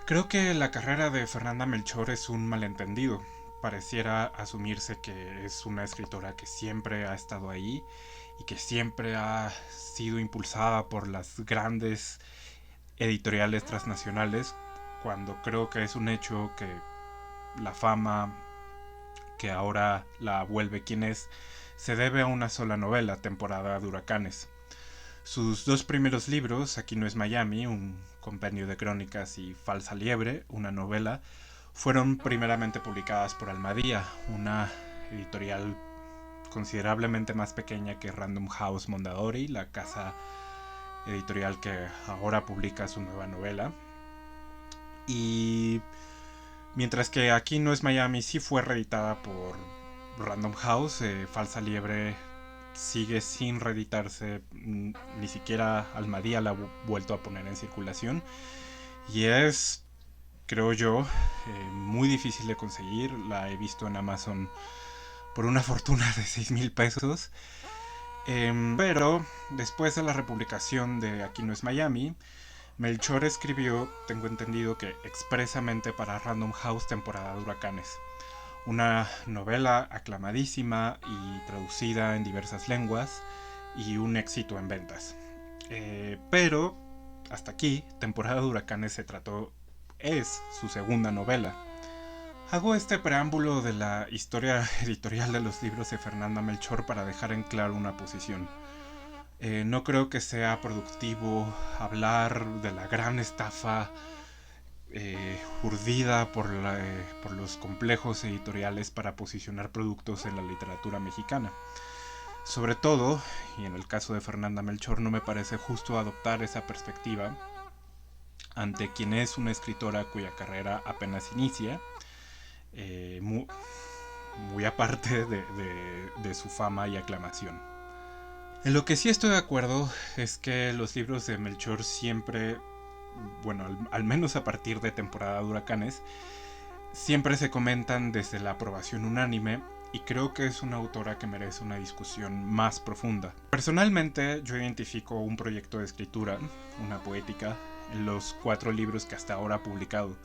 Creo que la carrera de Fernanda Melchor es un malentendido. Pareciera asumirse que es una escritora que siempre ha estado ahí y que siempre ha sido impulsada por las grandes editoriales transnacionales, cuando creo que es un hecho que la fama que ahora la vuelve quien es se debe a una sola novela, Temporada de Huracanes. Sus dos primeros libros, Aquí no es Miami, un compendio de crónicas, y Falsa Liebre, una novela, fueron primeramente publicadas por Almadía, una editorial considerablemente más pequeña que Random House Mondadori, la casa editorial que ahora publica su nueva novela. Y mientras que Aquí no es Miami sí fue reeditada por Random House, Falsa Liebre sigue sin reeditarse, ni siquiera Almadía la ha vuelto a poner en circulación y es, creo yo, muy difícil de conseguir. La he visto en Amazon por una fortuna de 6,000 pesos. Pero después de la republicación de Aquí no es Miami, Melchor escribió, tengo entendido que expresamente para Random House, Temporada de Huracanes, una novela aclamadísima y traducida en diversas lenguas y un éxito en ventas. Pero hasta aquí, Temporada de Huracanes es su segunda novela. Hago este preámbulo de la historia editorial de los libros de Fernanda Melchor para dejar en claro una posición. No creo que sea productivo hablar de la gran estafa urdida por los complejos editoriales para posicionar productos en la literatura mexicana. Sobre todo, y en el caso de Fernanda Melchor, no me parece justo adoptar esa perspectiva ante quien es una escritora cuya carrera apenas inicia, muy, muy aparte de su fama y aclamación. En lo que sí estoy de acuerdo es que los libros de Melchor siempre, bueno, al menos a partir de Temporada de Huracanes, siempre se comentan desde la aprobación unánime y creo que es una autora que merece una discusión más profunda. Personalmente yo identifico un proyecto de escritura, una poética, en los 4 libros que hasta ahora ha publicado.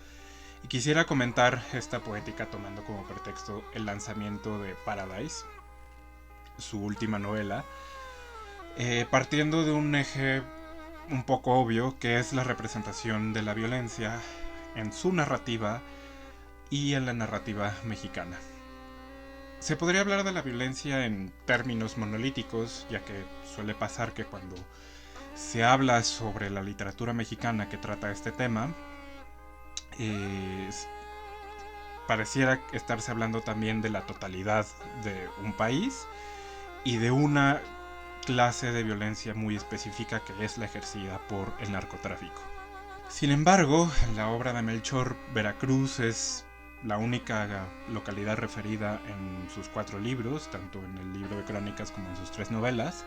Y quisiera comentar esta poética tomando como pretexto el lanzamiento de Paradise, su última novela, partiendo de un eje un poco obvio que es la representación de la violencia en su narrativa y en la narrativa mexicana. Se podría hablar de la violencia en términos monolíticos, ya que suele pasar que cuando se habla sobre la literatura mexicana que trata este tema, eh, pareciera estarse hablando también de la totalidad de un país y de una clase de violencia muy específica que es la ejercida por el narcotráfico. Sin embargo, en la obra de Melchor, Veracruz es la única localidad referida en sus 4 libros, tanto en el libro de crónicas como en sus 3 novelas,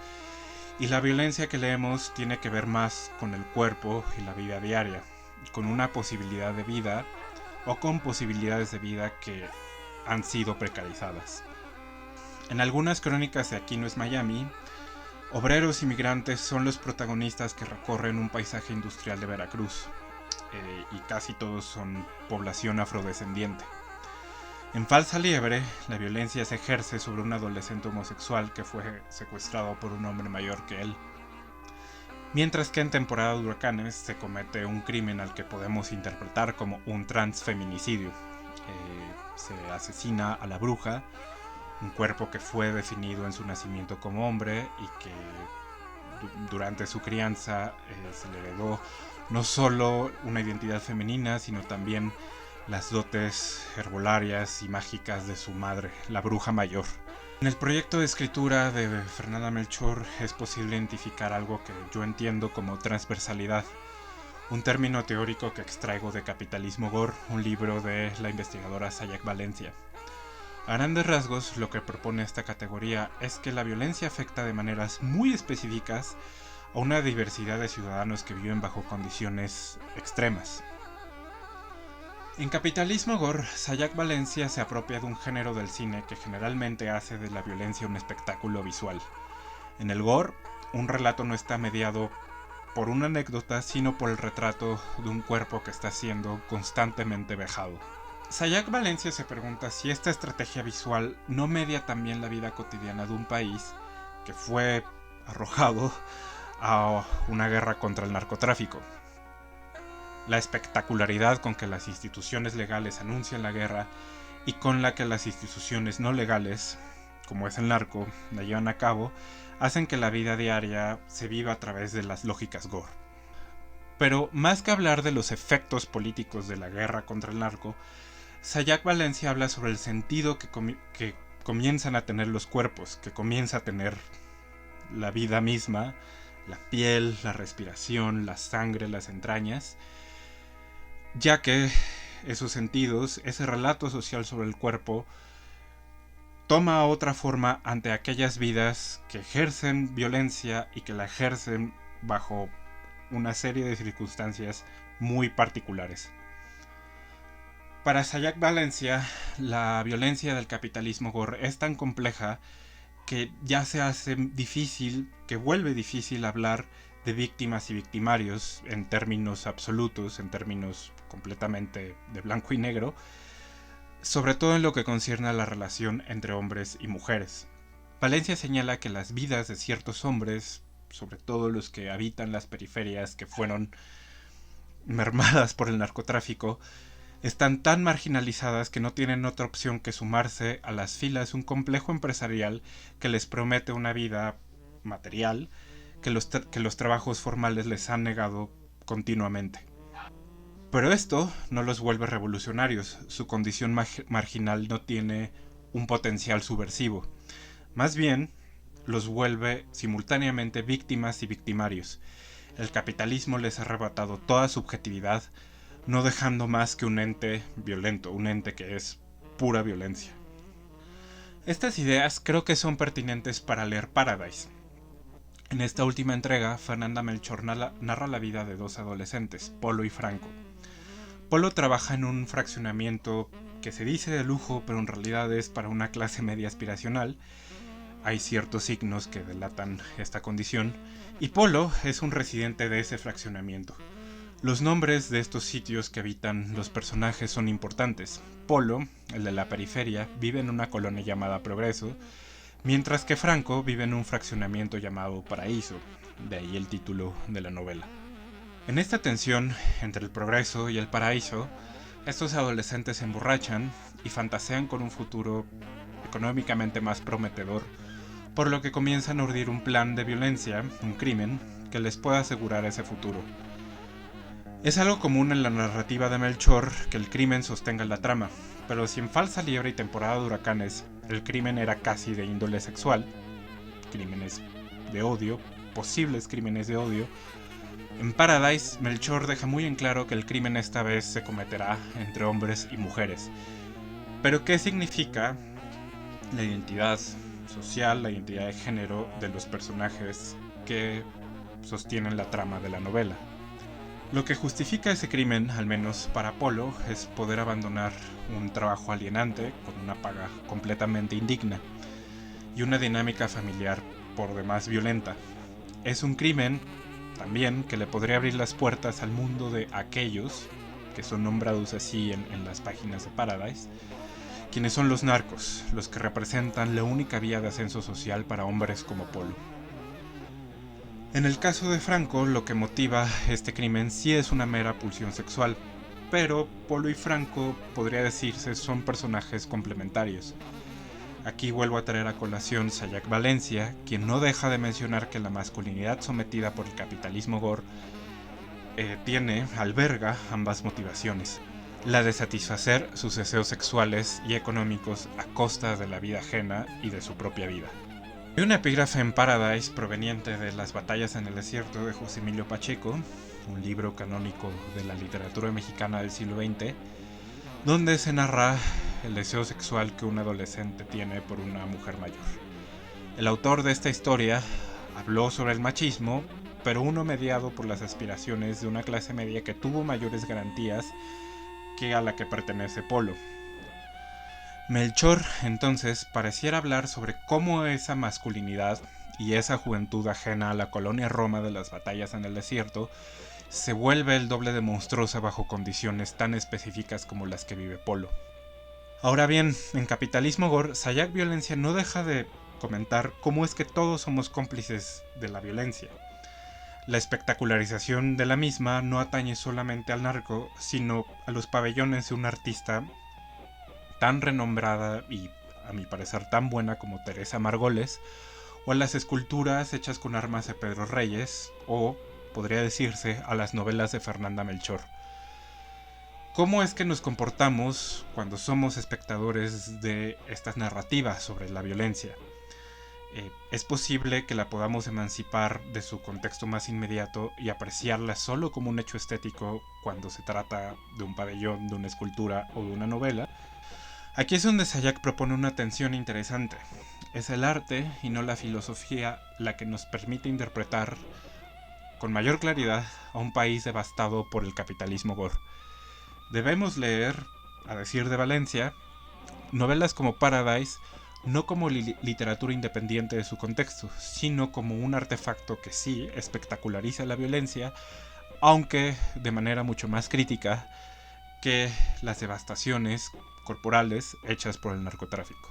y la violencia que leemos tiene que ver más con el cuerpo y la vida diaria, con una posibilidad de vida o con posibilidades de vida que han sido precarizadas. En algunas crónicas de Aquí no es Miami, obreros y migrantes son los protagonistas que recorren un paisaje industrial de Veracruz, y casi todos son población afrodescendiente. En Falsa Liebre, la violencia se ejerce sobre un adolescente homosexual que fue secuestrado por un hombre mayor que él. Mientras que en Temporada de Huracanes se comete un crimen al que podemos interpretar como un transfeminicidio. Se asesina a la bruja, un cuerpo que fue definido en su nacimiento como hombre y que durante su crianza se le heredó no solo una identidad femenina, sino también las dotes herbolarias y mágicas de su madre, la bruja mayor. En el proyecto de escritura de Fernanda Melchor es posible identificar algo que yo entiendo como transversalidad, un término teórico que extraigo de Capitalismo Gore, un libro de la investigadora Sayak Valencia. A grandes rasgos, lo que propone esta categoría es que la violencia afecta de maneras muy específicas a una diversidad de ciudadanos que viven bajo condiciones extremas. En Capitalismo Gore, Sayak Valencia se apropia de un género del cine que generalmente hace de la violencia un espectáculo visual. En el gore, un relato no está mediado por una anécdota, sino por el retrato de un cuerpo que está siendo constantemente vejado. Sayak Valencia se pregunta si esta estrategia visual no media también la vida cotidiana de un país que fue arrojado a una guerra contra el narcotráfico. La espectacularidad con que las instituciones legales anuncian la guerra y con la que las instituciones no legales, como es el narco, la llevan a cabo, hacen que la vida diaria se viva a través de las lógicas gore. Pero más que hablar de los efectos políticos de la guerra contra el narco, Sayak Valencia habla sobre el sentido que comienzan a tener los cuerpos, que comienza a tener la vida misma, la piel, la respiración, la sangre, las entrañas, ya que esos sentidos, ese relato social sobre el cuerpo, toma otra forma ante aquellas vidas que ejercen violencia y que la ejercen bajo una serie de circunstancias muy particulares. Para Sayak Valencia, la violencia del capitalismo gore es tan compleja que ya se hace difícil, que vuelve difícil hablar de víctimas y victimarios en términos absolutos, en términos completamente de blanco y negro, sobre todo en lo que concierne a la relación entre hombres y mujeres. Valencia señala que las vidas de ciertos hombres, sobre todo los que habitan las periferias que fueron mermadas por el narcotráfico, están tan marginalizadas que no tienen otra opción que sumarse a las filas de un complejo empresarial que les promete una vida material que los trabajos formales les han negado continuamente. Pero esto no los vuelve revolucionarios, su condición marginal no tiene un potencial subversivo. Más bien, los vuelve simultáneamente víctimas y victimarios. El capitalismo les ha arrebatado toda subjetividad, no dejando más que un ente violento, un ente que es pura violencia. Estas ideas creo que son pertinentes para leer Paradise. En esta última entrega, Fernanda Melchor narra la vida de dos adolescentes, Polo y Franco. Polo trabaja en un fraccionamiento que se dice de lujo, pero en realidad es para una clase media aspiracional. Hay ciertos signos que delatan esta condición, y Polo es un residente de ese fraccionamiento. Los nombres de estos sitios que habitan los personajes son importantes. Polo, el de la periferia, vive en una colonia llamada Progreso, mientras que Franco vive en un fraccionamiento llamado Paraíso, de ahí el título de la novela. En esta tensión entre el Progreso y el Paraíso, estos adolescentes se emborrachan y fantasean con un futuro económicamente más prometedor, por lo que comienzan a urdir un plan de violencia, un crimen, que les pueda asegurar ese futuro. Es algo común en la narrativa de Melchor que el crimen sostenga la trama, pero si en Falsa Liebre y Temporada de Huracanes el crimen era casi de índole sexual, crímenes de odio, posibles crímenes de odio, en Paradise Melchor deja muy en claro que el crimen esta vez se cometerá entre hombres y mujeres. Pero ¿qué significa la identidad social, la identidad de género de los personajes que sostienen la trama de la novela? Lo que justifica ese crimen, al menos para Polo, es poder abandonar un trabajo alienante con una paga completamente indigna y una dinámica familiar por demás violenta. Es un crimen también que le podría abrir las puertas al mundo de aquellos, que son nombrados así en las páginas de Paradise, quienes son los narcos, los que representan la única vía de ascenso social para hombres como Polo. En el caso de Franco, lo que motiva este crimen sí es una mera pulsión sexual, pero Polo y Franco, podría decirse, son personajes complementarios. Aquí vuelvo a traer a colación Sayak Valencia, quien no deja de mencionar que la masculinidad sometida por el capitalismo gore alberga ambas motivaciones, la de satisfacer sus deseos sexuales y económicos a costa de la vida ajena y de su propia vida. Hay una epígrafe en Paradise proveniente de Las batallas en el desierto de José Emilio Pacheco, un libro canónico de la literatura mexicana del siglo XX, donde se narra el deseo sexual que un adolescente tiene por una mujer mayor. El autor de esta historia habló sobre el machismo, pero uno mediado por las aspiraciones de una clase media que tuvo mayores garantías que a la que pertenece Polo. Melchor, entonces, pareciera hablar sobre cómo esa masculinidad y esa juventud ajena a la colonia Roma de las batallas en el desierto se vuelve el doble de monstruosa bajo condiciones tan específicas como las que vive Polo. Ahora bien, en Capitalismo Gore, Sayak Violencia no deja de comentar cómo es que todos somos cómplices de la violencia. La espectacularización de la misma no atañe solamente al narco, sino a los pabellones de un artista tan renombrada y, a mi parecer, tan buena como Teresa Margoles, o a las esculturas hechas con armas de Pedro Reyes, o, podría decirse, a las novelas de Fernanda Melchor. ¿Cómo es que nos comportamos cuando somos espectadores de estas narrativas sobre la violencia? Es posible que la podamos emancipar de su contexto más inmediato y apreciarla solo como un hecho estético cuando se trata de un pabellón, de una escultura o de una novela. Aquí es donde Sayak propone una tensión interesante. Es el arte y no la filosofía la que nos permite interpretar con mayor claridad a un país devastado por el capitalismo gore. Debemos leer, a decir de Valencia, novelas como Paradise no como literatura independiente de su contexto, sino como un artefacto que sí espectaculariza la violencia, aunque de manera mucho más crítica que las devastaciones corporales hechas por el narcotráfico.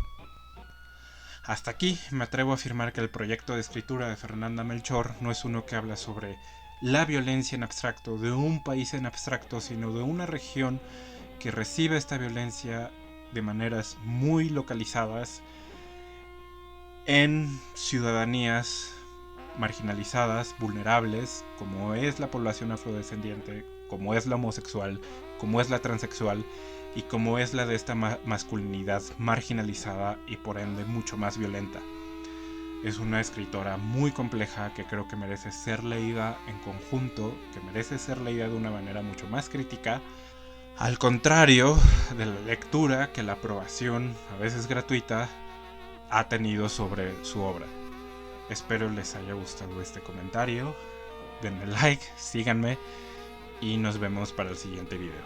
Hasta aquí me atrevo a afirmar que el proyecto de escritura de Fernanda Melchor no es uno que habla sobre la violencia en abstracto, de un país en abstracto, sino de una región que recibe esta violencia de maneras muy localizadas en ciudadanías marginalizadas, vulnerables, como es la población afrodescendiente, como es la homosexual, como es la transexual y como es la de esta masculinidad marginalizada y por ende mucho más violenta. Es una escritora muy compleja que creo que merece ser leída en conjunto, que merece ser leída de una manera mucho más crítica, al contrario de la lectura que la aprobación, a veces gratuita, ha tenido sobre su obra. Espero les haya gustado este comentario, denme like, síganme y nos vemos para el siguiente video.